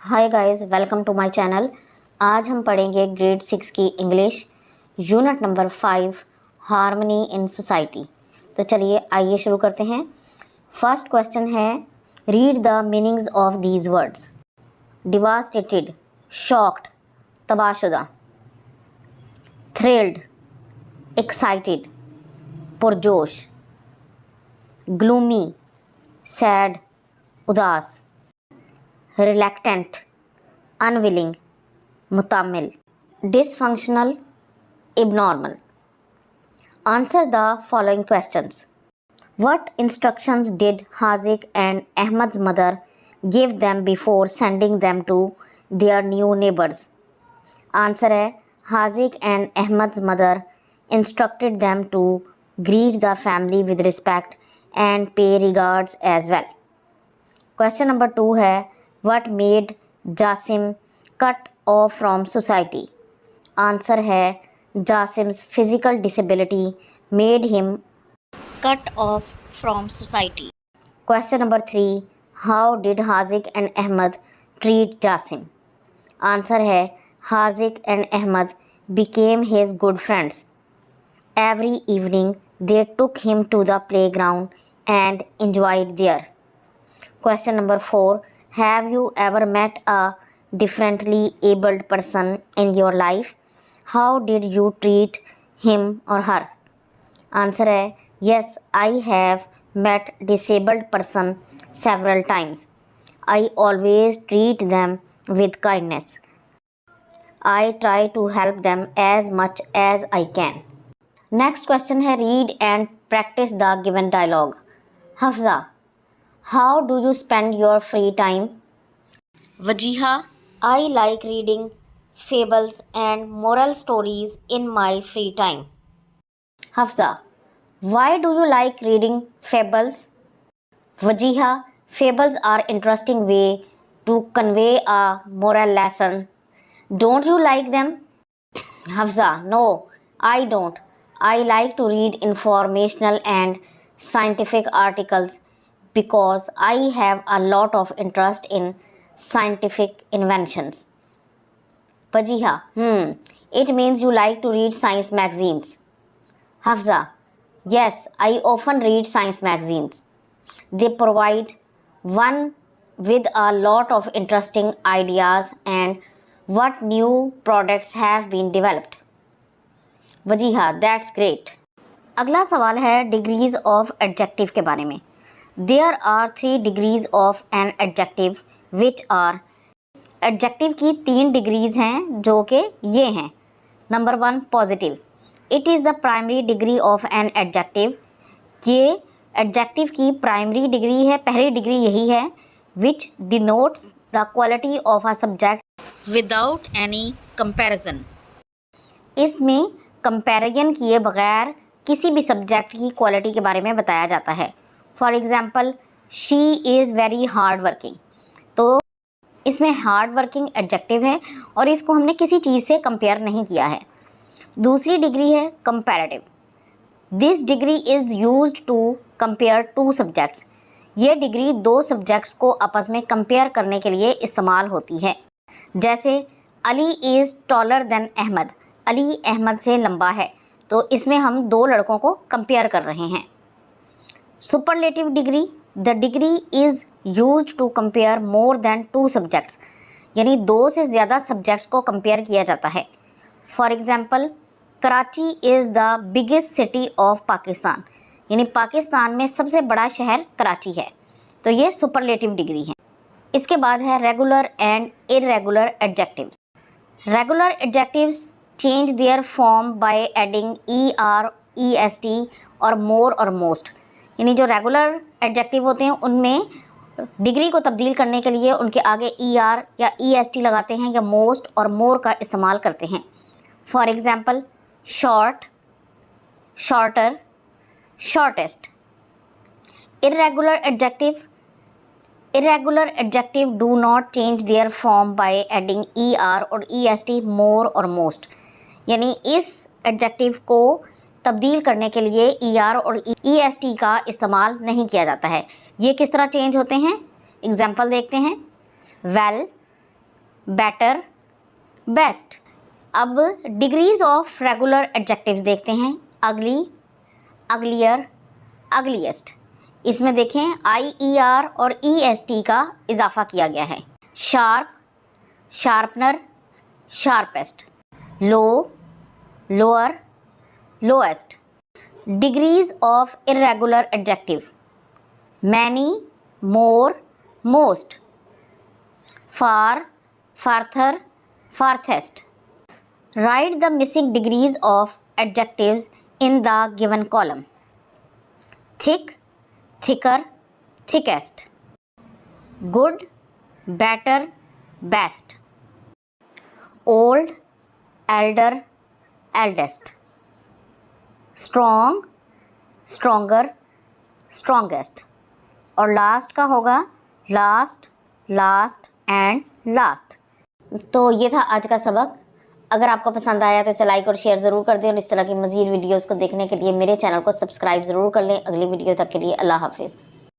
Hi guys, welcome to my channel. आज हम पढ़ेंगे ग्रेड 6 की English unit number 5 harmony in society. तो चलिए आइए शुरू करते हैं। फर्स्ट क्वेश्चन है, read the meanings of these words. Devastated, shocked, तबाहशुदा। थ्रिल्ड, एक्साइटेड, पुरजोश। ग्लूमी, सैड, उदास। रिलैक्टेंट, अनविलिंग, मुतामिल। Dysfunctional, abnormal. Answer the following questions. What instructions did Haziq and Ahmad's mother give them before sending them to their new neighbors? Answer है, Haziq and Ahmad's mother instructed them to greet the family with respect and pay regards as well. Question number 2 है, what made Jasim cut off from society? Answer है, Jasim's physical disability made him cut off from society. Question number 3, how did Haziq and Ahmad treat Jasim? Answer है, Haziq and Ahmad became his good friends. Every evening they took him to the playground and enjoyed there. Question number 4, have you ever met a differently abled person in your life? How did you treat him or her? Answer है, yes, I have met disabled person several times. I always treat them with kindness. I try to help them as much as I can. Next question है, read and practice the given dialogue. Hafza, how do you spend your free time? Wajiha, I like reading fables and moral stories in my free time. Hafza, why do you like reading fables? Wajiha, fables are interesting way to convey a moral lesson. Don't you like them? Hafza, no, I don't. I like to read informational and scientific articles because I have a lot of interest in scientific inventions. Wajiha, it means you like to read science magazines. Hafza, yes, I often read science magazines. They provide one with a lot of interesting ideas and what new products have been developed. Wajiha, that's great. अगला सवाल है degrees of adjective के बारे में। There are 3 degrees of an adjective which are. Adjective की 3 degrees हैं जो कि ये हैं। Number 1, positive, it is the primary degree of an adjective. ये एडजेक्टिव की प्राइमरी डिग्री है, पहली डिग्री यही है। Which denotes the quality of a subject without any comparison. इसमें कंपैरिजन किए बगैर किसी भी सब्जेक्ट की क्वालिटी के बारे में बताया जाता है। For example, she is very hard working, तो इसमें हार्ड वर्किंग एडजेक्टिव है और इसको हमने किसी चीज़ से कंपेयर नहीं किया है। दूसरी डिग्री है comparative. This degree is used to compare 2 subjects. ये डिग्री 2 सब्जेक्ट्स को आपस में कंपेयर करने के लिए इस्तेमाल होती है। जैसे Ali is taller than Ahmad, Ali Ahmad से लंबा है, तो इसमें हम 2 लड़कों को कंपेयर कर रहे हैं। Superlative degree, the degree is used to compare more than 2 subjects, यानी 2 से ज़्यादा सब्जेक्ट्स को कंपेयर किया जाता है। For example, Karachi is the biggest city of Pakistan, यानी पाकिस्तान में सबसे बड़ा शहर कराची है, तो ये सुपरलेटिव डिग्री है। इसके बाद है regular and irregular adjectives. Regular adjectives change their form by adding ER, EST और मोर और मोस्ट, यानी जो रेगुलर एडजेक्टिव होते हैं उनमें डिग्री को तब्दील करने के लिए उनके आगे ER या EST लगाते हैं या मोस्ट और मोर का इस्तेमाल करते हैं। For example, short, shorter, shortest. Irregular adjective do not change their form by adding ER और EST, मोर और मोस्ट, यानी इस एडजेक्टिव को तब्दील करने के लिए ER और EST का इस्तेमाल नहीं किया जाता है। ये किस तरह चेंज होते हैं, एग्जाम्पल देखते हैं। Well, better, best. अब डिग्रीज ऑफ रेगुलर एडजेक्टिव्स देखते हैं। अगली, अगलियर, अगलीस्ट। इसमें देखें IER और EST का इजाफा किया गया है। Sharp, sharpener, sharpest. Low, lower, lowest. Degrees of irregular adjective. Many, more, most. Far, farther, farthest. Write the missing degrees of adjectives in the given column. Thick, thicker, thickest. Good, better, best. Old, elder, eldest. Strong, stronger, strongest. और last का होगा last, last and last. तो ये था आज का सबक। अगर आपको पसंद आया तो इसे लाइक और शेयर ज़रूर कर दें और इस तरह की मज़ीद वीडियोज़ को देखने के लिए मेरे चैनल को सब्सक्राइब ज़रूर कर लें। अगली वीडियो तक के लिए अल्लाह हाफिज़।